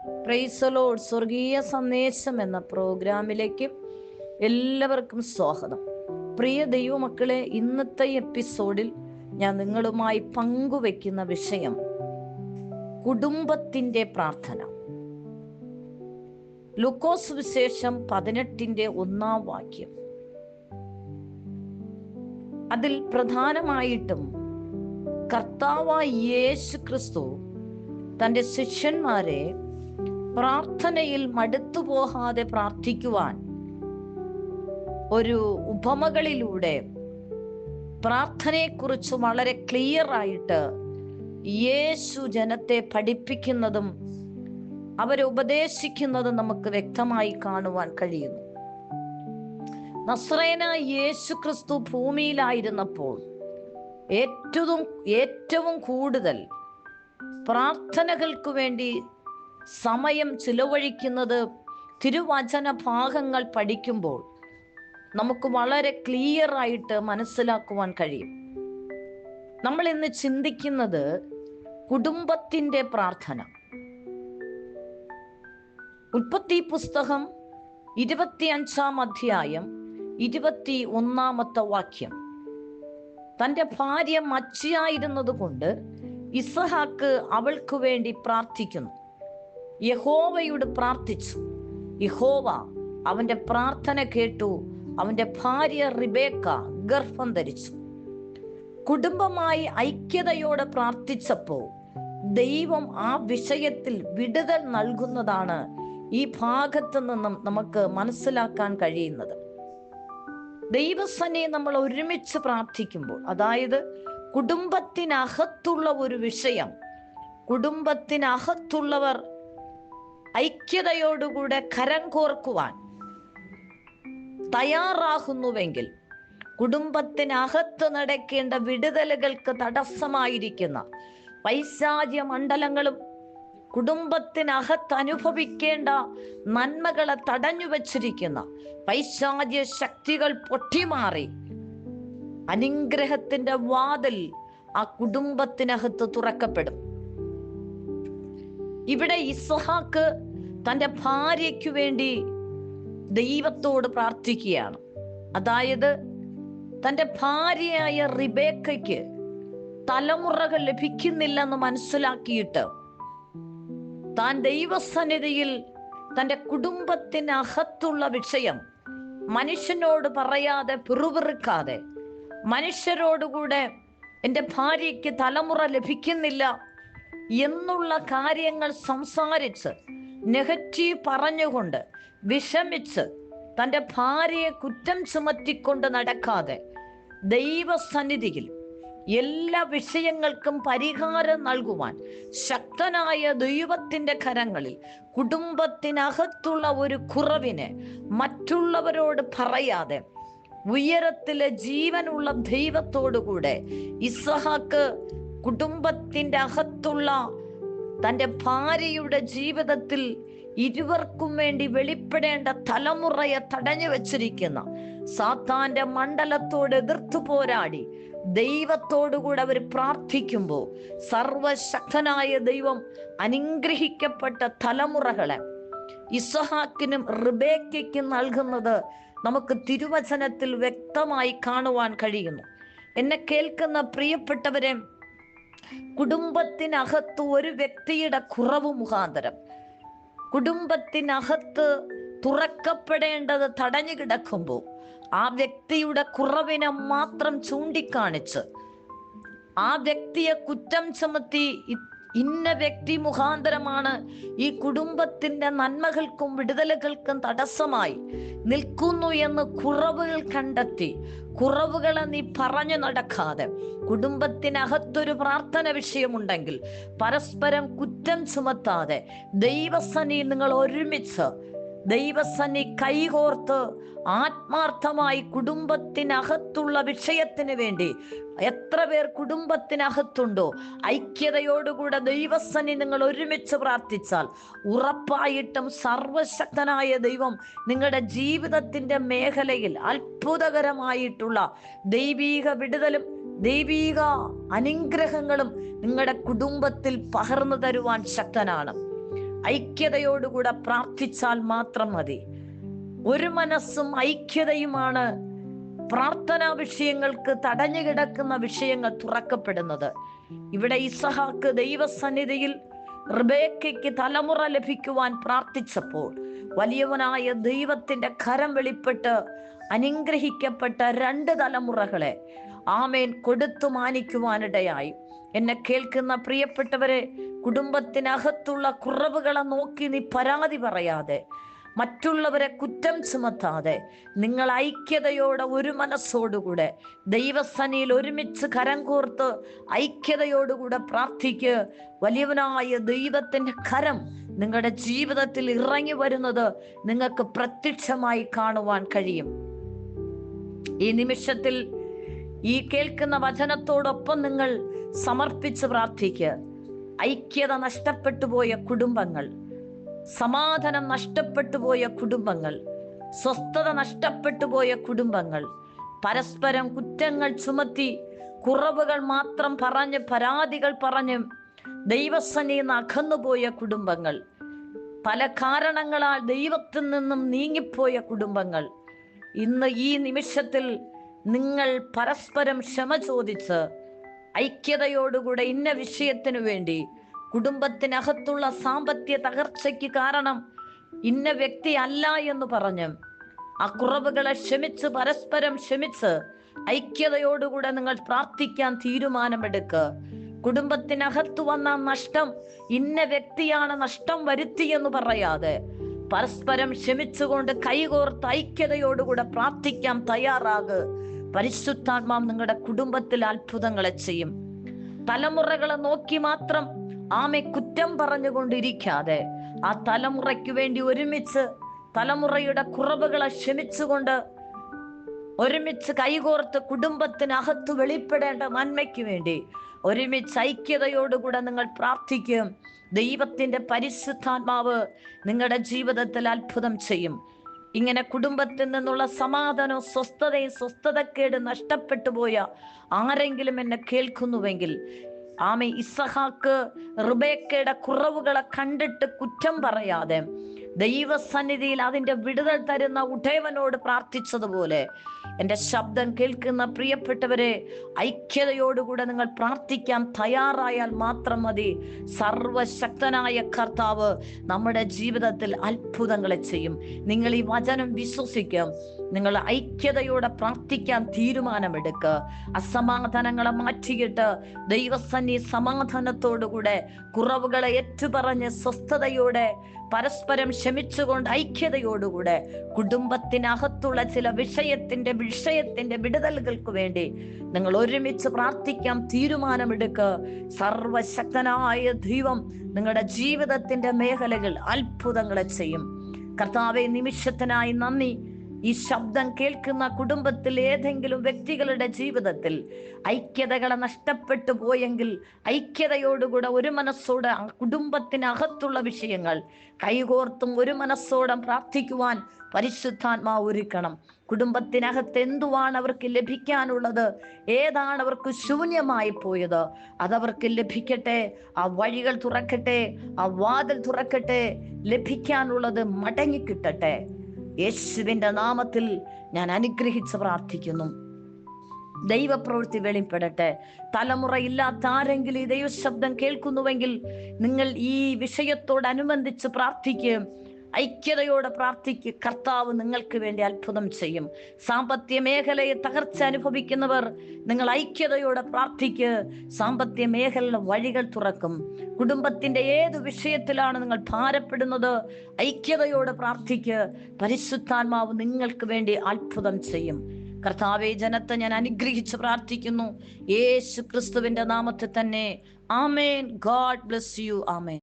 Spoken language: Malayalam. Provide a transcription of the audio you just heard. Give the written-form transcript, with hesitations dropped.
Praise the Lord. സ്വർഗീയ സന്ദേശം എന്ന പ്രോഗ്രാമിലേക്ക് എല്ലാവർക്കും സ്വാഗതം. പ്രിയ ദൈവമക്കളെ, ഇന്നത്തെ എപ്പിസോഡിൽ ഞാൻ നിങ്ങളുമായി പങ്കുവെക്കുന്ന വിഷയം കുടുംബത്തിന്റെ പ്രാർത്ഥന. ലൂക്കോസ് വിശേഷം 18:1 അതിൽ പ്രധാനമായിട്ടും കർത്താവായ യേശു ക്രിസ്തു തൻ്റെ ശിഷ്യന്മാരെ പ്രാർത്ഥനയിൽ മടുത്തുപോകാതെ പ്രാർത്ഥിക്കുവാൻ ഒരു ഉപമകളിലൂടെ പ്രാർത്ഥനയെക്കുറിച്ച് വളരെ ക്ലിയർ ആയിട്ട് യേശു ജനത്തെ പഠിപ്പിക്കുന്നതും അവരെ ഉപദേശിക്കുന്നതും നമുക്ക് വ്യക്തമായി കാണുവാൻ കഴിയുന്നു. നസ്രയനായ യേശു ക്രിസ്തു ഭൂമിയിലായിരുന്നപ്പോൾ ഏറ്റവും കൂടുതൽ പ്രാർത്ഥനകൾക്ക് വേണ്ടി സമയം ചിലവഴിക്കുന്നത് തിരുവചന ഭാഗങ്ങൾ പഠിക്കുമ്പോൾ നമുക്ക് വളരെ ക്ലിയർ ആയിട്ട് മനസ്സിലാക്കുവാൻ കഴിയും. നമ്മൾ ഇന്ന് ചിന്തിക്കുന്നത് കുടുംബത്തിന്റെ പ്രാർത്ഥന. ഉൽപ്പത്തി പുസ്തകം 25 21 തൻ്റെ ഭാര്യ മച്ചിയായിരുന്നത് കൊണ്ട് ഇസഹാക്ക് അവൾക്ക് വേണ്ടി പ്രാർത്ഥിക്കുന്നു. യഹോവയോട് പ്രാർത്ഥിച്ചു. യഹോവ അവന്റെ പ്രാർത്ഥന കേട്ടു. അവന്റെ ഭാര്യ റിബേക്ക ഗർഭം ധരിച്ചു. കുടുംബമായി ഐക്യതയോടെ പ്രാർത്ഥിച്ചപ്പോൾ ദൈവം ആ വിഷയത്തിൽ വിടുതൽ നൽകുന്നതാണ് ഈ ഭാഗത്ത് നിന്നും നമുക്ക് മനസ്സിലാക്കാൻ കഴിയുന്നത്. ദൈവസന്നിധിയിൽ നമ്മൾ ഒരുമിച്ച് പ്രാർത്ഥിക്കുമ്പോൾ, അതായത് കുടുംബത്തിനകത്തുള്ള ഒരു വിഷയം, കുടുംബത്തിനകത്തുള്ളവർ ഐക്യതയോടുകൂടെ കരം കോർക്കുവാൻ തയ്യാറാകുന്നുവെങ്കിൽ, കുടുംബത്തിനകത്ത് നടക്കേണ്ട വിടുതലുകൾക്ക് തടസ്സമായിരിക്കുന്ന പൈശാചിക മണ്ഡലങ്ങളും കുടുംബത്തിനകത്ത് അനുഭവിക്കേണ്ട നന്മകളെ തടഞ്ഞു വച്ചിരിക്കുന്ന പൈശാചിക ശക്തികൾ പൊട്ടിമാറി അനുഗ്രഹത്തിന്റെ വാതിൽ ആ കുടുംബത്തിനകത്ത് തുറക്കപ്പെടും. ഇവിടെ ഇസ്ഹാക്ക് തൻ്റെ ഭാര്യയ്ക്ക് വേണ്ടി ദൈവത്തോട് പ്രാർത്ഥിക്കുകയാണ്. അതായത് തൻ്റെ ഭാര്യയായ റിബേക്കയ്ക്ക് തലമുറകൾ ലഭിക്കുന്നില്ലെന്ന് മനസ്സിലാക്കിയിട്ട് താൻ ദൈവസന്നിധിയിൽ തൻ്റെ കുടുംബത്തിനകത്തുള്ള വിഷയം മനുഷ്യനോട് പറയാതെ പിറുപിറുക്കാതെ, മനുഷ്യരോടുകൂടെ എൻ്റെ ഭാര്യയ്ക്ക് തലമുറ ലഭിക്കുന്നില്ല എന്നുള്ള കാര്യങ്ങൾ സംസാരിച്ച് നെഗറ്റീവ് പറഞ്ഞുകൊണ്ട് വിഷമിച്ച് തൻ്റെ ഭാര്യയെ കുറ്റം ചുമത്തിക്കൊണ്ട് നടക്കാതെ ദൈവസന്നിധിയിൽ എല്ലാ വിഷയങ്ങൾക്കും പരിഹാരം നൽകുവാൻ ശക്തനായ ദൈവത്തിന്റെ കരങ്ങളിൽ കുടുംബത്തിനകത്തുള്ള ഒരു കുറവിനെ മറ്റുള്ളവരോട് പറയാതെ ഉയരത്തിലെ ജീവനുള്ള ദൈവത്തോടുകൂടെ ഇസ്ഹാക്ക് കുടുംബത്തിന്റെ അകത്തുള്ള തൻ്റെ ഭാര്യയുടെ ജീവിതത്തിൽ ഇരുവർക്കും വേണ്ടി വെളിപ്പെടേണ്ട തലമുറയെ തടഞ്ഞു വച്ചിരിക്കുന്ന സാത്താന്റെ മണ്ഡലത്തോട് എതിർത്തു പോരാടി ദൈവത്തോടുകൂടെ അവർ പ്രാർത്ഥിക്കുമ്പോൾ സർവശക്തനായ ദൈവം അനുഗ്രഹിക്കപ്പെട്ട തലമുറകളെ ഇസ്ഹാക്കിനും റിബേക്കയ്ക്കും നൽകുന്നത് നമുക്ക് തിരുവചനത്തിൽ വ്യക്തമായി കാണുവാൻ കഴിയുന്നു. എന്നെ കേൾക്കുന്ന പ്രിയപ്പെട്ടവരെ, കുടുംബത്തിനകത്ത് ഒരു വ്യക്തിയുടെ കുറവ് മുഖാന്തരം കുടുംബത്തിനകത്ത് തുറക്കപ്പെടേണ്ടത് തടഞ്ഞു കിടക്കുമ്പോൾ ആ വ്യക്തിയുടെ കുറവിനെ മാത്രം ചൂണ്ടിക്കാണിച്ച് ആ വ്യക്തിയെ കുറ്റം ചുമത്തി ഇന്ന വ്യക്തി മുഖാന്തരമാണ് ഈ കുടുംബത്തിന്റെ നന്മകൾക്കും വിടുതലുകൾക്കും തടസ്സമായി നിൽക്കുന്നു എന്ന് കുറവുകൾ കണ്ടെത്തി കുറവുകളെ നീ പറഞ്ഞു നടക്കാതെ, കുടുംബത്തിനകത്തൊരു പ്രാർത്ഥന വിഷയമുണ്ടെങ്കിൽ പരസ്പരം കുറ്റം ചുമത്താതെ ദൈവസന്നിധിയിൽ നിങ്ങൾ ഒരുമിച്ച് ദൈവസന്നിധി കൈകോർത്ത് ആത്മാർത്ഥമായി കുടുംബത്തിനകത്തുള്ള വിഷയത്തിന് വേണ്ടി എത്ര പേർ കുടുംബത്തിനകത്തുണ്ടോ ഐക്യതയോടുകൂടെ ദൈവസന്നിധി നിങ്ങൾ ഒരുമിച്ച് പ്രാർത്ഥിച്ചാൽ ഉറപ്പായിട്ടും സർവശക്തനായ ദൈവം നിങ്ങളുടെ ജീവിതത്തിന്റെ മേഖലയിൽ അത്ഭുതകരമായിട്ടുള്ള ദൈവീക വിടുതലും ദൈവീക അനുഗ്രഹങ്ങളും നിങ്ങളുടെ കുടുംബത്തിൽ പകർന്നു തരുവാൻ ശക്തനാണ്. ഐക്യതയോടുകൂടെ പ്രാർത്ഥിച്ചാൽ മാത്രം മതി. ഒരു മനസ്സും ഐക്യതയുമാണ് പ്രാർത്ഥനാ വിഷയങ്ങൾക്ക് തടഞ്ഞു കിടക്കുന്ന വിഷയങ്ങൾ തുറക്കപ്പെടുന്നത്. ഇവിടെ ഇസഹാക്ക് ദൈവസന്നിധിയിൽ റിബേക്കയ്ക്ക് തലമുറ ലഭിക്കുവാൻ പ്രാർത്ഥിച്ചപ്പോൾ വലിയവനായ ദൈവത്തിന്റെ കരം വെളിപ്പെട്ട് അനുഗ്രഹിക്കപ്പെട്ട 2 തലമുറകളെ ആമേൻ കൊടുത്തു മാനിക്കുവാനിടയായി. എന്നെ കേൾക്കുന്ന പ്രിയപ്പെട്ടവരെ, കുടുംബത്തിനകത്തുള്ള കുറവുകളെ നോക്കി നീ പരാതി പറയാതെ, മറ്റുള്ളവരെ കുറ്റം ചുമത്താതെ, നിങ്ങൾ ഐക്യതയോടെ ഒരു മനസ്സോടുകൂടെ ദൈവസന്നിധിയിൽ ഒരുമിച്ച് കരം കോർത്ത് ഐക്യതയോടുകൂടെ പ്രാർത്ഥിക്ക്. വലിയവനായ ദൈവത്തിന്റെ കരം നിങ്ങളുടെ ജീവിതത്തിൽ ഇറങ്ങി വരുന്നത് നിങ്ങൾക്ക് പ്രത്യക്ഷമായി കാണുവാൻ കഴിയും. ഈ നിമിഷത്തിൽ ഈ കേൾക്കുന്ന വചനത്തോടൊപ്പം നിങ്ങൾ സമർപ്പിച്ച് പ്രാർത്ഥിക്കുക. ഐക്യത നഷ്ടപ്പെട്ടു പോയ കുടുംബങ്ങൾ, സമാധാനം നഷ്ടപ്പെട്ടു പോയ കുടുംബങ്ങൾ, സ്വസ്ഥത നഷ്ടപ്പെട്ടു പോയ കുടുംബങ്ങൾ, പരസ്പരം കുറ്റങ്ങൾ ചുമത്തി കുറവുകൾ മാത്രം പറഞ്ഞ് പരാതികൾ പറഞ്ഞ് ദൈവസന്നിധിയിൽ നിന്ന് അകന്നുപോയ കുടുംബങ്ങൾ, പല കാരണങ്ങളാൽ ദൈവത്തിൽ നിന്നും നീങ്ങിപ്പോയ കുടുംബങ്ങൾ, ഇന്ന് ഈ നിമിഷത്തിൽ നിങ്ങൾ പരസ്പരം ക്ഷമ ചോദിച്ച് ഐക്യതയോടുകൂടെ ഇന്ന വിഷയത്തിനു വേണ്ടി, കുടുംബത്തിനകത്തുള്ള സാമ്പത്തിക തകർച്ചയ്ക്ക് കാരണം ഇന്ന വ്യക്തി അല്ല എന്ന് പറഞ്ഞ് ആ കുറവുകളെ ക്ഷമിച്ച് പരസ്പരം ക്ഷമിച്ച് ഐക്യതയോടുകൂടെ നിങ്ങൾ പ്രാർത്ഥിക്കാൻ തീരുമാനമെടുക്കുക. കുടുംബത്തിനകത്ത് വന്ന നഷ്ടം ഇന്ന വ്യക്തിയാണ് നഷ്ടം വരുത്തിയെന്ന് പറയാതെ പരസ്പരം ക്ഷമിച്ചുകൊണ്ട് കൈകോർത്ത് ഐക്യതയോടുകൂടെ പ്രാർത്ഥിക്കാൻ തയ്യാറാകുക. പരിശുദ്ധാത്മാവ് നിങ്ങളുടെ കുടുംബത്തിൽ അത്ഭുതങ്ങളെ ചെയ്യും. തലമുറകളെ നോക്കി മാത്രം കുറ്റം പറഞ്ഞുകൊണ്ടിരിക്കാതെ ആ തലമുറയ്ക്ക് വേണ്ടി ഒരുമിച്ച് തലമുറയുടെ കുറവുകളെ ക്ഷമിച്ചുകൊണ്ട് ഒരുമിച്ച് കൈകോർത്ത് കുടുംബത്തിനകത്ത് വെളിപ്പെടേണ്ട നന്മയ്ക്ക് വേണ്ടി ഒരുമിച്ച് ഐക്യതയോടുകൂടെ നിങ്ങൾ പ്രാർത്ഥിക്കും. ദൈവത്തിന്റെ പരിശുദ്ധാത്മാവ് നിങ്ങളുടെ ജീവിതത്തിൽ അത്ഭുതം ചെയ്യും. ഇങ്ങനെ കുടുംബത്തിൽ നിന്നുള്ള സമാധാനവും സ്വസ്ഥതക്കേട് നഷ്ടപ്പെട്ടു പോയ ആരെങ്കിലും എന്നെ കേൾക്കുന്നുവെങ്കിൽ, ഇസഹാക്ക് റിബേക്കയുടെ കുറവുകളെ കണ്ടിട്ട് കുറ്റം പറയാതെ ദൈവസന്നിധിയിൽ അതിന്റെ വിടുതൽ തരുന്ന ഉടയവനോട് പ്രാർത്ഥിച്ചതുപോലെ എൻ്റെ ശബ്ദം കേൾക്കുന്ന പ്രിയപ്പെട്ടവരെ, ഐക്യതയോടുകൂടെ നിങ്ങൾ പ്രാർത്ഥിക്കാൻ തയ്യാറായാൽ മാത്രം മതി. സർവശക്തനായ കർത്താവ് നമ്മുടെ ജീവിതത്തിൽ അത്ഭുതങ്ങളെ ചെയ്യും. നിങ്ങൾ ഈ വചനം വിശ്വസിക്കും. നിങ്ങൾ ഐക്യതയോടെ പ്രാർത്ഥിക്കാൻ തീരുമാനമെടുക്കുക. അസമാധാനങ്ങളെ മാറ്റിയിട്ട് ദൈവസന്നിധി സമാധാനത്തോടുകൂടെ കുറവുകളെ ഏറ്റുപറഞ്ഞ് സ്വസ്ഥതയോടെ പരസ്പരം ക്ഷമിച്ചുകൊണ്ട് ഐക്യതയോടുകൂടെ കുടുംബത്തിനകത്തുള്ള ചില വിഷയത്തിന്റെ വിടുതലുകൾക്ക് വേണ്ടി നിങ്ങൾ ഒരുമിച്ച് പ്രാർത്ഥിക്കാൻ തീരുമാനമെടുക്കുക. സർവശക്തനായ ദൈവം നിങ്ങളുടെ ജീവിതത്തിന്റെ മേഖലകൾ അത്ഭുതങ്ങളെ ചെയ്യും. കർത്താവേ, നിമിഷത്തിനായി നന്ദി. ഈ ശബ്ദം കേൾക്കുന്ന കുടുംബത്തിൽ ഏതെങ്കിലും വ്യക്തികളുടെ ജീവിതത്തിൽ ഐക്യതകളെ നഷ്ടപ്പെട്ടു പോയെങ്കിൽ ഐക്യതയോടുകൂടെ ഒരു മനസ്സോടെ കുടുംബത്തിനകത്തുള്ള വിഷയങ്ങൾ കൈകോർത്തും ഒരു മനസ്സോടെ പ്രാർത്ഥിക്കുവാൻ പരിശുദ്ധാത്മാവ് ഒരുക്കണം. കുടുംബത്തിനകത്ത് എന്തുവാണ് അവർക്ക് ലഭിക്കാനുള്ളത്, ഏതാണ് അവർക്ക് ശൂന്യമായി പോയത്, അതവർക്ക് ലഭിക്കട്ടെ. ആ വഴികൾ തുറക്കട്ടെ, ആ വാതിൽ തുറക്കട്ടെ. ലഭിക്കാനുള്ളത് മടങ്ങിക്കിട്ടട്ടെ. യേശുവിന്റെ നാമത്തിൽ ഞാൻ അനുഗ്രഹിച്ച് പ്രാർത്ഥിക്കുന്നു. ദൈവപ്രവൃത്തി വെളിപ്പെടട്ടെ. തലമുറയില്ലാത്ത ആരെങ്കിലും ഈ ദൈവശബ്ദം കേൾക്കുന്നുവെങ്കിൽ നിങ്ങൾ ഈ വിഷയത്തോടനുബന്ധിച്ച് പ്രാർത്ഥിക്കുകയും ഐക്യതയോടെ പ്രാർത്ഥിക്കുക. കർത്താവ് നിങ്ങൾക്ക് വേണ്ടി അത്ഭുതം ചെയ്യും. സാമ്പത്തിക മേഖലയെ തകർച്ച അനുഭവിക്കുന്നവർ നിങ്ങൾ ഐക്യതയോടെ പ്രാർത്ഥിക്കുക. സാമ്പത്തിക മേഖലയിലെ വഴികൾ തുറക്കും. കുടുംബത്തിന്റെ ഏത് വിഷയത്തിലാണ് നിങ്ങൾ ഭാരപ്പെടുന്നത്, ഐക്യതയോടെ പ്രാർത്ഥിക്കുക. പരിശുദ്ധാത്മാവ് നിങ്ങൾക്ക് വേണ്ടി അത്ഭുതം ചെയ്യും. കർത്താവേ, ജനത്തെ ഞാൻ അനുഗ്രഹിച്ച് പ്രാർത്ഥിക്കുന്നു യേശു ക്രിസ്തുവിന്റെ നാമത്തിൽ തന്നെ. ആമേൻ. God bless you. ആമേൻ.